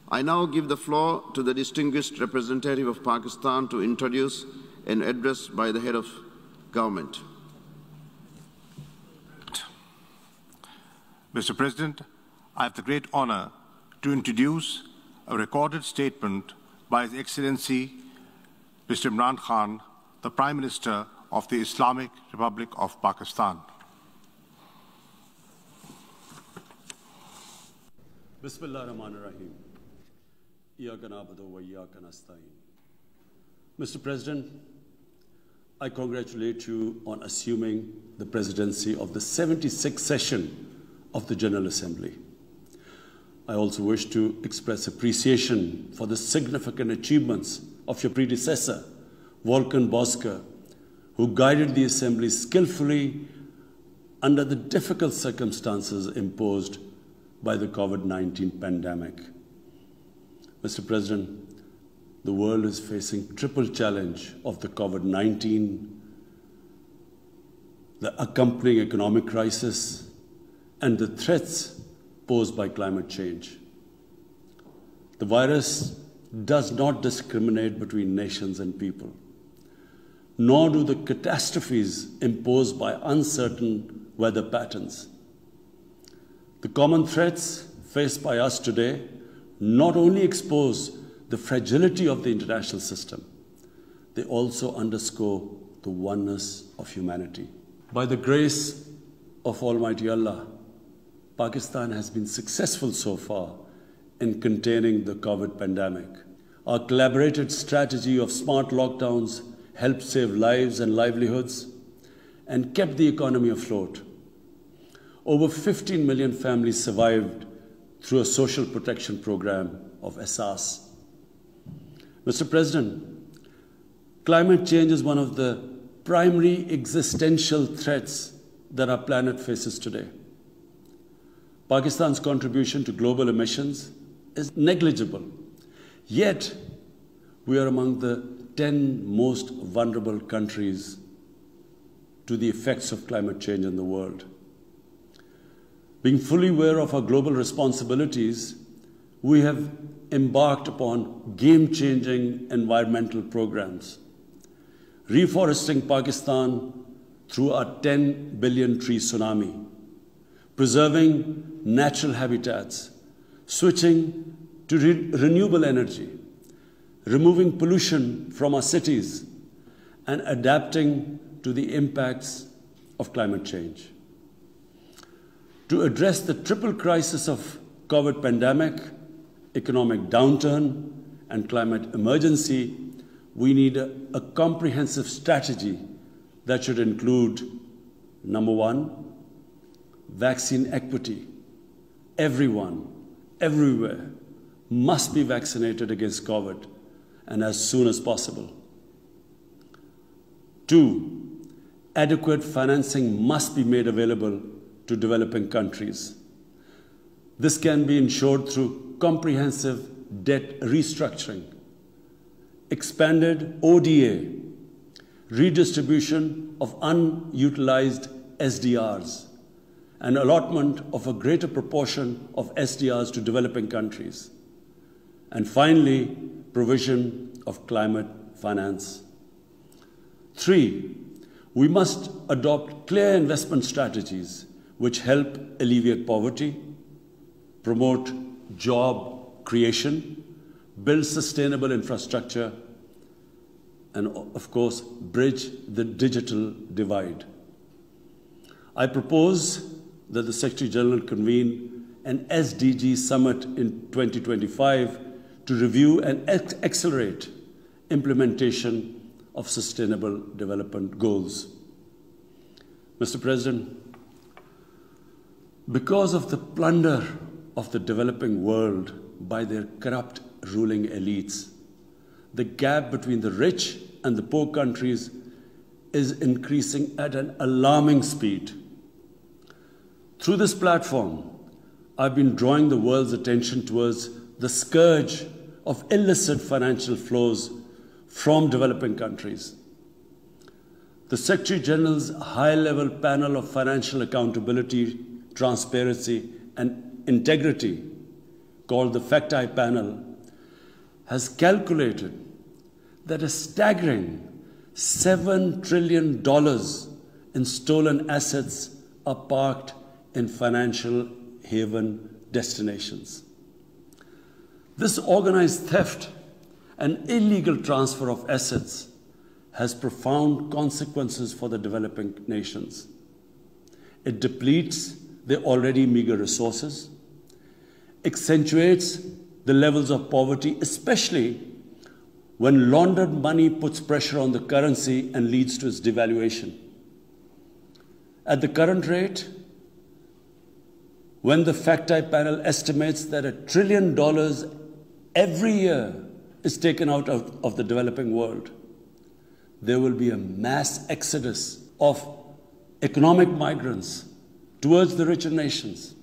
I now give the floor to the distinguished representative of Pakistan to introduce an address by the head of government. Mr. President, I have the great honor to introduce a recorded statement by His Excellency Mr. Imran Khan, the Prime Minister of the Islamic Republic of Pakistan. Bismillah ar-Rahman ar-Rahim. Mr. President, I congratulate you on assuming the presidency of the 76th session of the General Assembly. I also wish to express appreciation for the significant achievements of your predecessor, Volkan Bozkır, who guided the Assembly skillfully under the difficult circumstances imposed by the COVID-19 pandemic. Mr. President, the world is facing triple challenge of the COVID-19, the accompanying economic crisis, and the threats posed by climate change. The virus does not discriminate between nations and people, nor do the catastrophes imposed by uncertain weather patterns. The common threats faced by us today not only expose the fragility of the international system, they also underscore the oneness of humanity. By the grace of Almighty Allah, Pakistan has been successful so far in containing the COVID pandemic. Our collaborated strategy of smart lockdowns helped save lives and livelihoods and kept the economy afloat. Over 15 million families survived through a social protection program of Asas. Mr. President, climate change is one of the primary existential threats that our planet faces today. Pakistan's contribution to global emissions is negligible, yet we are among the 10 most vulnerable countries to the effects of climate change in the world. Being fully aware of our global responsibilities, we have embarked upon game-changing environmental programs, reforesting Pakistan through our 10 billion tree tsunami, preserving natural habitats, switching to renewable energy, removing pollution from our cities, and adapting to the impacts of climate change. To address the triple crisis of COVID pandemic, economic downturn, and climate emergency, we need a comprehensive strategy that should include, number one, vaccine equity. Everyone, everywhere, must be vaccinated against COVID, and as soon as possible. Two, adequate financing must be made available to developing countries. This can be ensured through comprehensive debt restructuring, expanded ODA, redistribution of unutilized SDRs, and allotment of a greater proportion of SDRs to developing countries. And finally, provision of climate finance. Three, we must adopt clear investment strategies which help alleviate poverty, promote job creation, build sustainable infrastructure, and of course, bridge the digital divide. I propose that the Secretary General convene an SDG summit in 2025 to review and accelerate implementation of sustainable development goals. Mr. President, because of the plunder of the developing world by their corrupt ruling elites, the gap between the rich and the poor countries is increasing at an alarming speed. Through this platform, I've been drawing the world's attention towards the scourge of illicit financial flows from developing countries. The Secretary General's high-level panel of financial accountability, transparency, and integrity called the Facti Panel has calculated that a staggering $7 trillion in stolen assets are parked in financial haven destinations. This organized theft and illegal transfer of assets has profound consequences for the developing nations. It depletes their already meager resources, accentuates the levels of poverty, especially when laundered money puts pressure on the currency and leads to its devaluation. At the current rate, when the Facti Panel estimates that $1 trillion every year is taken out of the developing world, there will be a mass exodus of economic migrants towards the richer nations.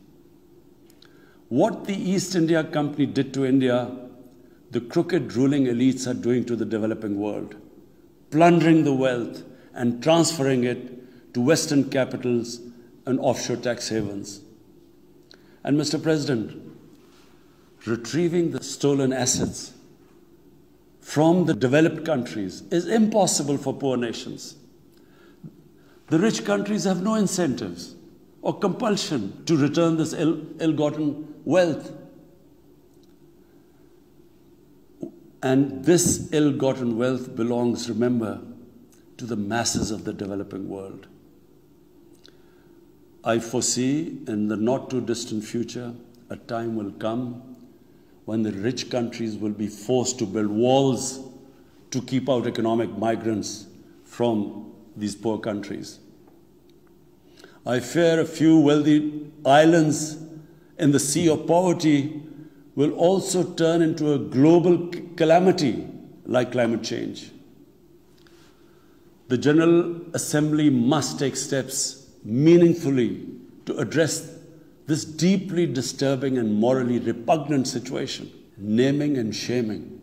What the East India Company did to India, the crooked ruling elites are doing to the developing world, plundering the wealth and transferring it to Western capitals and offshore tax havens. And Mr. President, retrieving the stolen assets from the developed countries is impossible for poor nations. The rich countries have no incentives or compulsion to return this ill-gotten wealth. And this ill-gotten wealth belongs, remember, to the masses of the developing world. I foresee in the not-too-distant future, a time will come when the rich countries will be forced to build walls to keep out economic migrants from these poor countries. I fear a few wealthy islands in the sea of poverty will also turn into a global calamity like climate change. The General Assembly must take steps meaningfully to address this deeply disturbing and morally repugnant situation, naming and shaming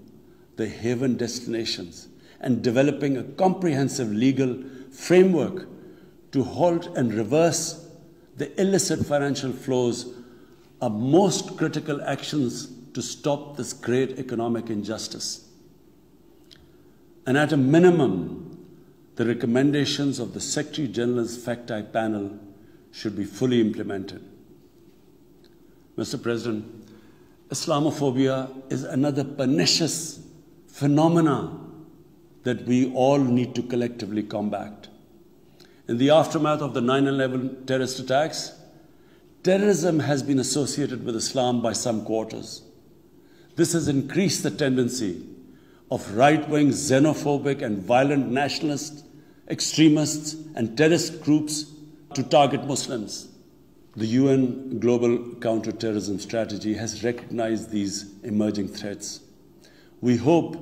the haven destinations and developing a comprehensive legal framework to halt and reverse the illicit financial flows are most critical actions to stop this great economic injustice. And at a minimum, the recommendations of the Secretary General's Facti Panel should be fully implemented. Mr. President, Islamophobia is another pernicious phenomenon that we all need to collectively combat. In the aftermath of the 9/11 terrorist attacks, terrorism has been associated with Islam by some quarters. This has increased the tendency of right-wing, xenophobic and violent nationalists, extremists and terrorist groups to target Muslims. The UN Global Counterterrorism Strategy has recognized these emerging threats. We hope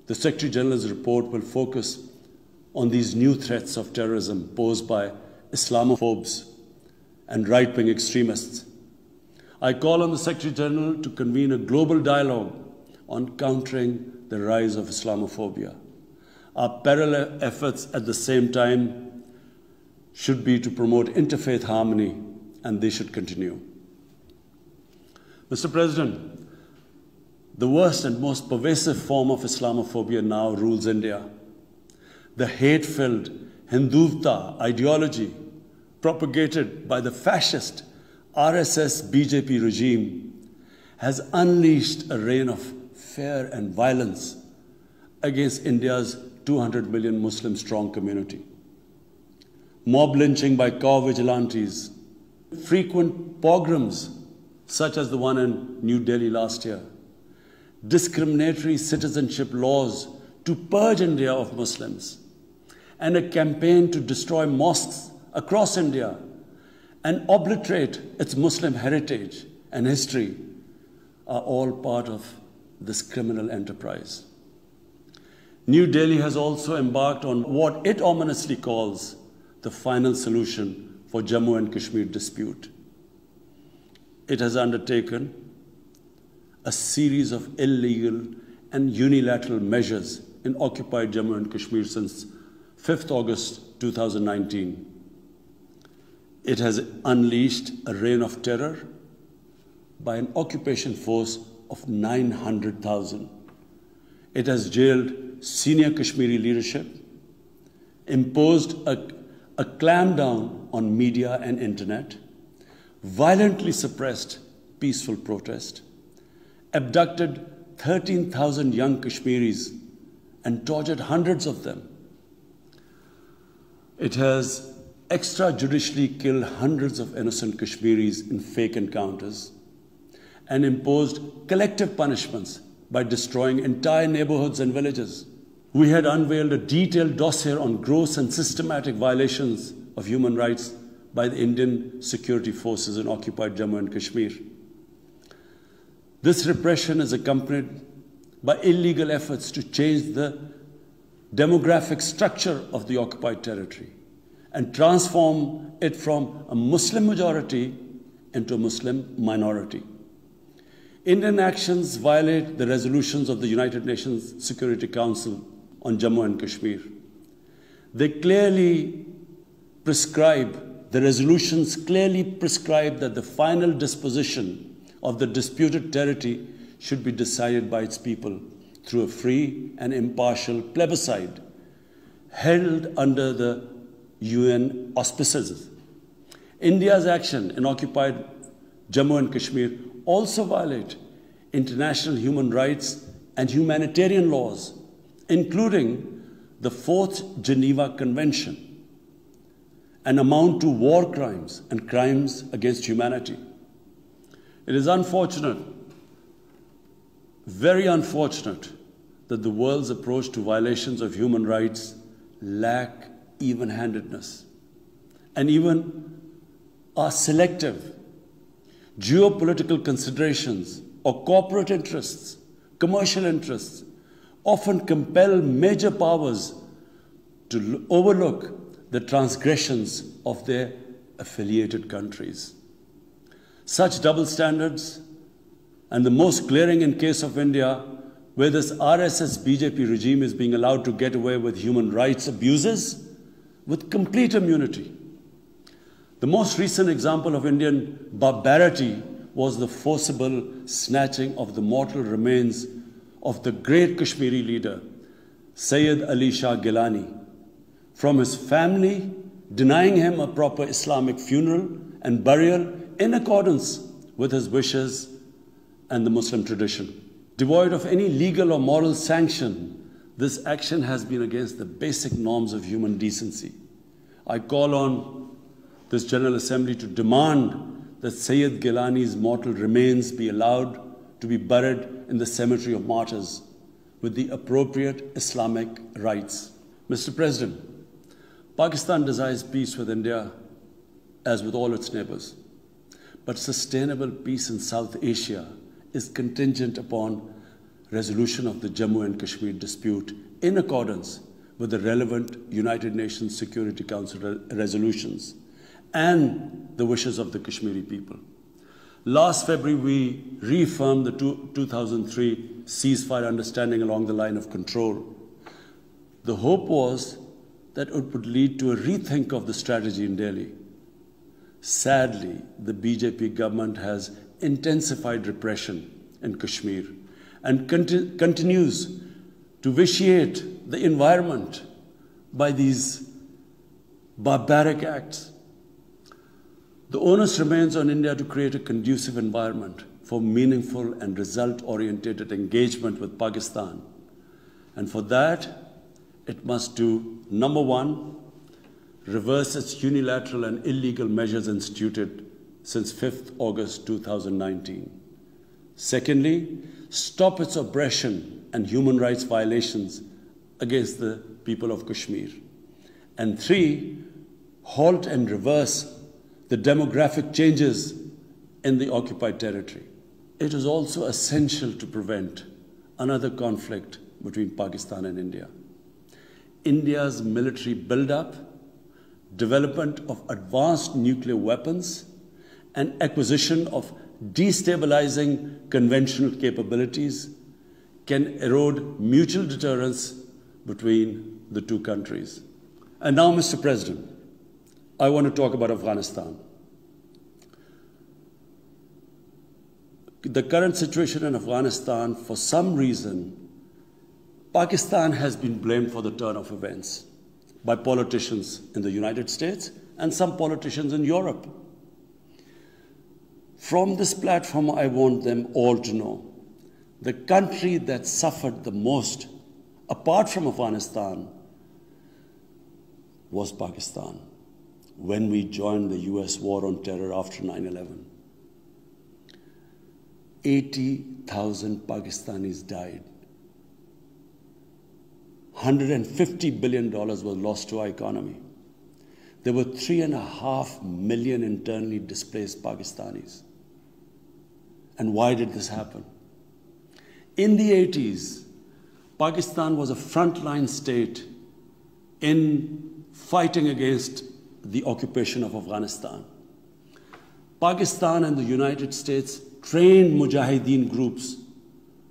the Secretary General's report will focus on these new threats of terrorism posed by Islamophobes and right-wing extremists. I call on the Secretary General to convene a global dialogue on countering the rise of Islamophobia. Our parallel efforts at the same time should be to promote interfaith harmony, and they should continue. Mr. President, the worst and most pervasive form of Islamophobia now rules India. The hate-filled Hindutva ideology propagated by the fascist RSS BJP regime has unleashed a reign of fear and violence against India's 200 million Muslim-strong community. Mob lynching by cow vigilantes, frequent pogroms such as the one in New Delhi last year, discriminatory citizenship laws to purge India of Muslims, and a campaign to destroy mosques across India and obliterate its Muslim heritage and history are all part of this criminal enterprise. New Delhi has also embarked on what it ominously calls the final solution for Jammu and Kashmir dispute. It has undertaken a series of illegal and unilateral measures in occupied Jammu and Kashmir since 5th August 2019. It has unleashed a reign of terror, by an occupation force of 900,000. It has jailed senior Kashmiri leadership, imposed a clampdown on media and internet, violently suppressed peaceful protest, abducted 13,000 young Kashmiris and tortured hundreds of them. It has extrajudicially killed hundreds of innocent Kashmiris in fake encounters and imposed collective punishments by destroying entire neighborhoods and villages. We had unveiled a detailed dossier on gross and systematic violations of human rights by the Indian security forces in occupied Jammu and Kashmir. This repression is accompanied by illegal efforts to change the demographic structure of the occupied territory and transform it from a Muslim majority into a Muslim minority. Indian actions violate the resolutions of the United Nations Security Council on Jammu and Kashmir. They clearly prescribe, the resolutions clearly prescribe that the final disposition of the disputed territory should be decided by its people through a free and impartial plebiscite held under the UN auspices. India's action in occupied Jammu and Kashmir also violate international human rights and humanitarian laws, including the 4th Geneva Convention, and amount to war crimes and crimes against humanity. It is unfortunate, very unfortunate, that the world's approach to violations of human rights lack even-handedness and even are selective. Geopolitical considerations or corporate interests, commercial interests, often compel major powers to overlook the transgressions of their affiliated countries. Such double standards, and the most glaring in case of India, where this RSS BJP regime is being allowed to get away with human rights abuses with complete immunity. The most recent example of Indian barbarity was the forcible snatching of the mortal remains of the great Kashmiri leader, Sayyid Ali Shah Gilani, from his family, denying him a proper Islamic funeral and burial in accordance with his wishes and the Muslim tradition. Devoid of any legal or moral sanction, this action has been against the basic norms of human decency. I call on this General Assembly to demand that Sayyid Gilani's mortal remains be allowed to be buried in the cemetery of martyrs with the appropriate Islamic rites. Mr. President, Pakistan desires peace with India as with all its neighbors. But sustainable peace in South Asia is contingent upon resolution of the Jammu and Kashmir dispute in accordance with the relevant United Nations Security Council resolutions and the wishes of the Kashmiri people. Last February, we reaffirmed the 2003 ceasefire understanding along the line of control. The hope was that it would lead to a rethink of the strategy in Delhi. Sadly, the BJP government has intensified repression in Kashmir and continues to vitiate the environment by these barbaric acts. The onus remains on India to create a conducive environment for meaningful and result-oriented engagement with Pakistan. And for that, it must do, number one, reverse its unilateral and illegal measures instituted since 5th August 2019. Secondly, stop its oppression and human rights violations against the people of Kashmir. And three, halt and reverse the demographic changes in the occupied territory. It is also essential to prevent another conflict between Pakistan and India. India's military buildup, development of advanced nuclear weapons, and acquisition of destabilizing conventional capabilities can erode mutual deterrence between the two countries. And now, Mr. President, I want to talk about Afghanistan. the current situation in Afghanistan, for some reason, Pakistan has been blamed for the turn of events by politicians in the United States and some politicians in Europe. From this platform, I want them all to know the country that suffered the most, apart from Afghanistan, was Pakistan when we joined the US war on terror after 9/11. 80,000 Pakistanis died. $150 billion was lost to our economy. There were 3.5 million internally displaced Pakistanis. And why did this happen? In the 80s, Pakistan was a frontline state in fighting against the occupation of Afghanistan. Pakistan and the United States trained mujahideen groups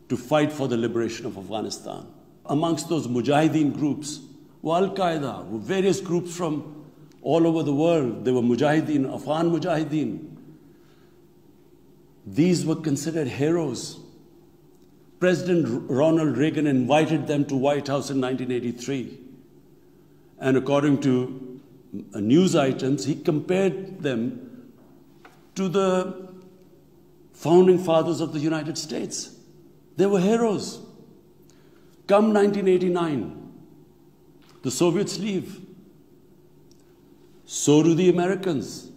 to fight for the liberation of Afghanistan. Amongst those mujahideen groups were Al-Qaeda, were various groups from all over the world. They were mujahideen, Afghan mujahideen. These were considered heroes. President Ronald Reagan invited them to White House in 1983. And according to news items, he compared them to the founding fathers of the United States. They were heroes. Come 1989, the Soviets leave. So do the Americans,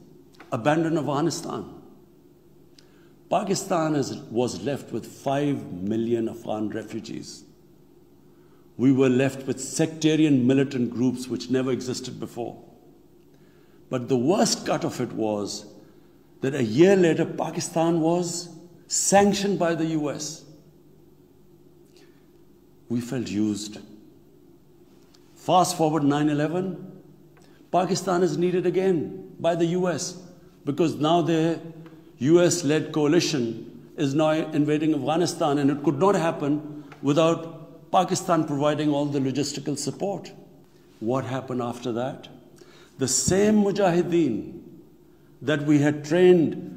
abandon Afghanistan. Pakistan was left with 5 million Afghan refugees. We were left with sectarian militant groups which never existed before. But the worst cut of it was that a year later, Pakistan was sanctioned by the US. We felt used. Fast forward 9/11, Pakistan is needed again by the US because now their US-led coalition is now invading Afghanistan, and it could not happen without Pakistan providing all the logistical support. What happened after that? The same mujahideen that we had trained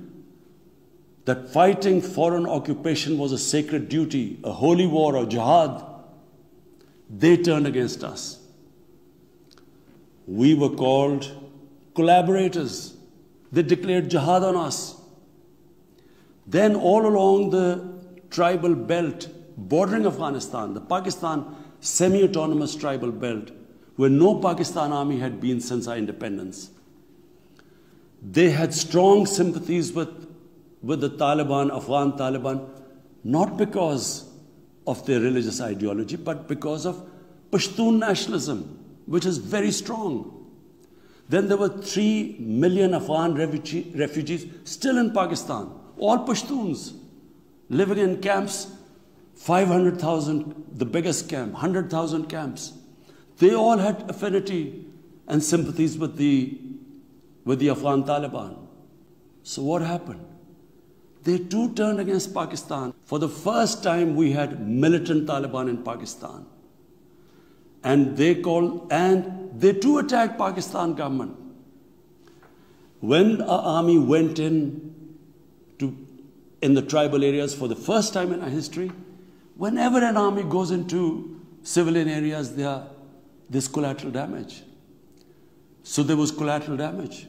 that fighting foreign occupation was a sacred duty, a holy war or jihad, they turned against us. We were called collaborators. They declared jihad on us. Then all along the tribal belt bordering Afghanistan, the Pakistan semi-autonomous tribal belt, where no Pakistan army had been since our independence, they had strong sympathies with the Taliban, Afghan Taliban, not because of their religious ideology, but because of Pashtun nationalism, which is very strong. Then there were 3 million Afghan refugees still in Pakistan, all Pashtuns, living in camps, 500,000, the biggest camp, 100,000 camps. They all had affinity and sympathies with the Afghan Taliban. So what happened? They too turned against Pakistan. For the first time, we had militant Taliban in Pakistan. And they too attacked Pakistan government. When our army went in the tribal areas for the first time in our history, whenever an army goes into civilian areas, there's collateral damage. So there was collateral damage,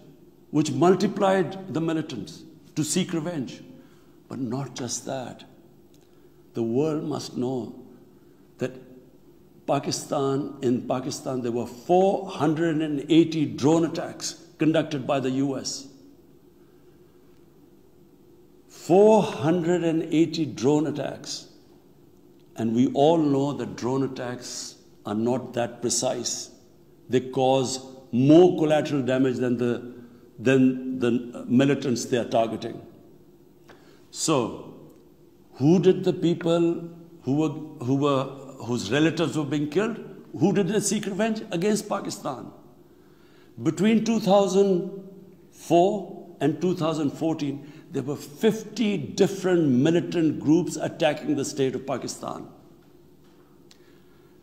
which multiplied the militants to seek revenge. But not just that. The world must know that in Pakistan, there were 480 drone attacks conducted by the US. 480 drone attacks. And we all know that drone attacks are not that precise. They cause more collateral damage than the militants they are targeting. So, who did the people whose relatives were being killed? Who did they seek revenge? Against Pakistan. Between 2004 and 2014, there were 50 different militant groups attacking the state of Pakistan.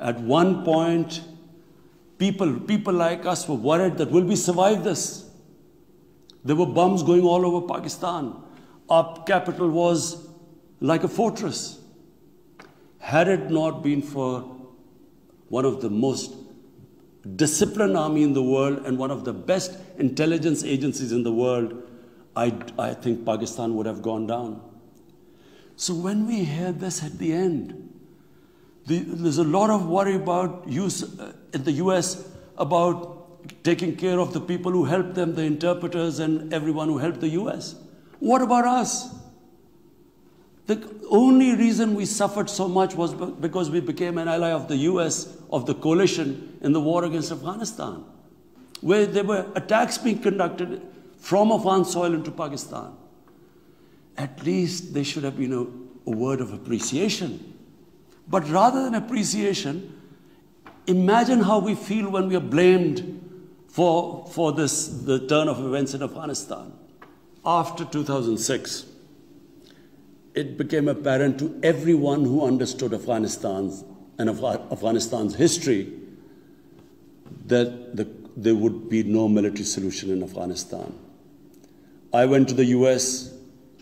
At one point, people like us were worried that will we survive this? There were bombs going all over Pakistan. Our capital was like a fortress. Had it not been for one of the most disciplined army in the world and one of the best intelligence agencies in the world, I think Pakistan would have gone down. So when we hear this at the end, there's a lot of worry about in the US about taking care of the people who helped them, the interpreters and everyone who helped the US. What about us? The only reason we suffered so much was because we became an ally of the US, of the coalition in the war against Afghanistan, where there were attacks being conducted from Afghan soil into Pakistan. At least there should have been a word of appreciation. But rather than appreciation, imagine how we feel when we are blamed for the turn of events in Afghanistan. After 2006, it became apparent to everyone who understood Afghanistan's history that there would be no military solution in Afghanistan. I went to the US,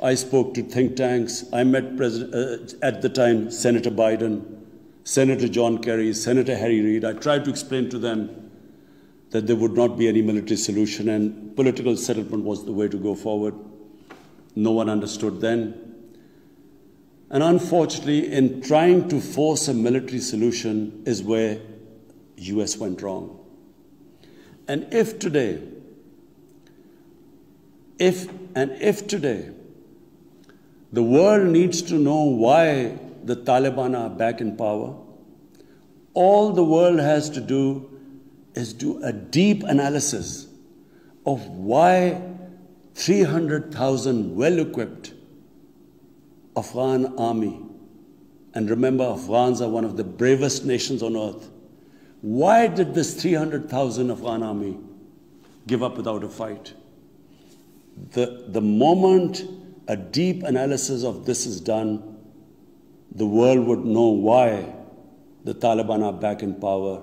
I spoke to think tanks, I met at the time Senator Biden, Senator John Kerry, Senator Harry Reid. I tried to explain to them that there would not be any military solution and political settlement was the way to go forward. No one understood then. And unfortunately, in trying to force a military solution is where US went wrong. And if today, the world needs to know why the Taliban are back in power, all the world has to do is do a deep analysis of why 300,000 well-equipped Afghan army, and remember, Afghans are one of the bravest nations on earth. Why did this 300,000 Afghan army give up without a fight? The moment a deep analysis of this is done, the world would know why the Taliban are back in power,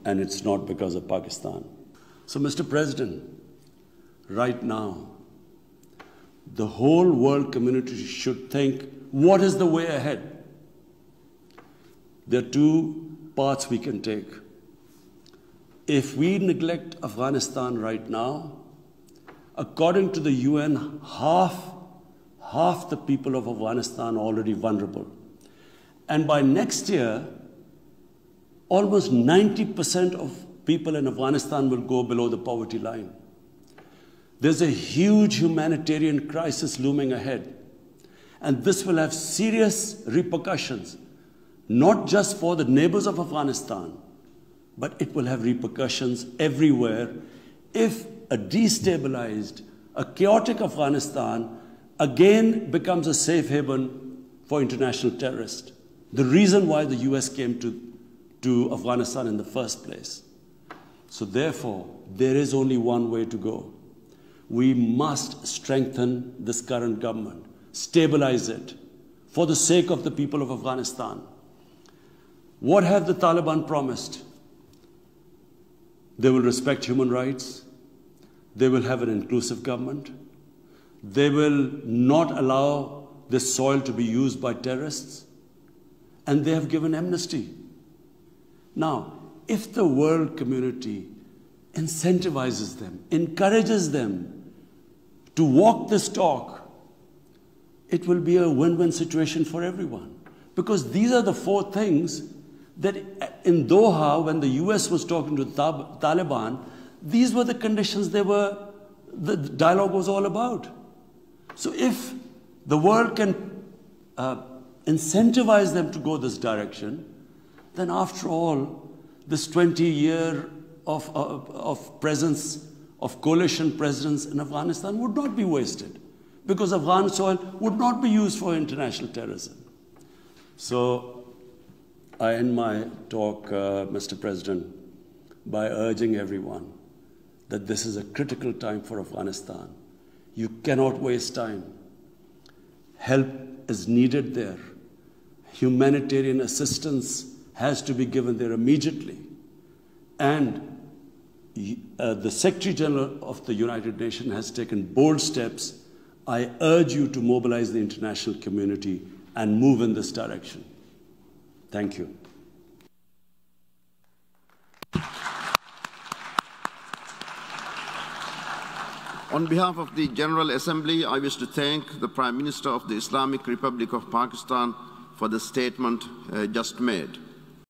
and it's not because of Pakistan. So, Mr. President, right now, the whole world community should think, what is the way ahead? There are two paths we can take. If we neglect Afghanistan right now, according to the UN, half the people of Afghanistan are already vulnerable. And by next year, almost 90% of people in Afghanistan will go below the poverty line. There's a huge humanitarian crisis looming ahead. And this will have serious repercussions, not just for the neighbors of Afghanistan, but it will have repercussions everywhere if a destabilized, a chaotic Afghanistan again becomes a safe haven for international terrorists. The reason why the US came to Afghanistan in the first place. So therefore, there is only one way to go. We must strengthen this current government, stabilize it, for the sake of the people of Afghanistan. What have the Taliban promised? They will respect human rights. They will have an inclusive government. They will not allow this soil to be used by terrorists. And they have given amnesty. Now, if the world community incentivizes them, encourages them to walk this talk, it will be a win-win situation for everyone. Because these are the four things that in Doha, when the US was talking to the Taliban, these were the conditions the dialogue was all about. So if the world can incentivize them to go this direction, then after all, this 20-year of presence, of coalition presence in Afghanistan would not be wasted, because Afghan soil would not be used for international terrorism. So I end my talk, Mr. President, by urging everyone that this is a critical time for Afghanistan. You cannot waste time. Help is needed there. Humanitarian assistance has to be given there immediately. And the Secretary General of the United Nations has taken bold steps I urge you to mobilize the international community and move in this direction. Thank you. On behalf of the General Assembly, I wish to thank the Prime Minister of the Islamic Republic of Pakistan for the statement just made.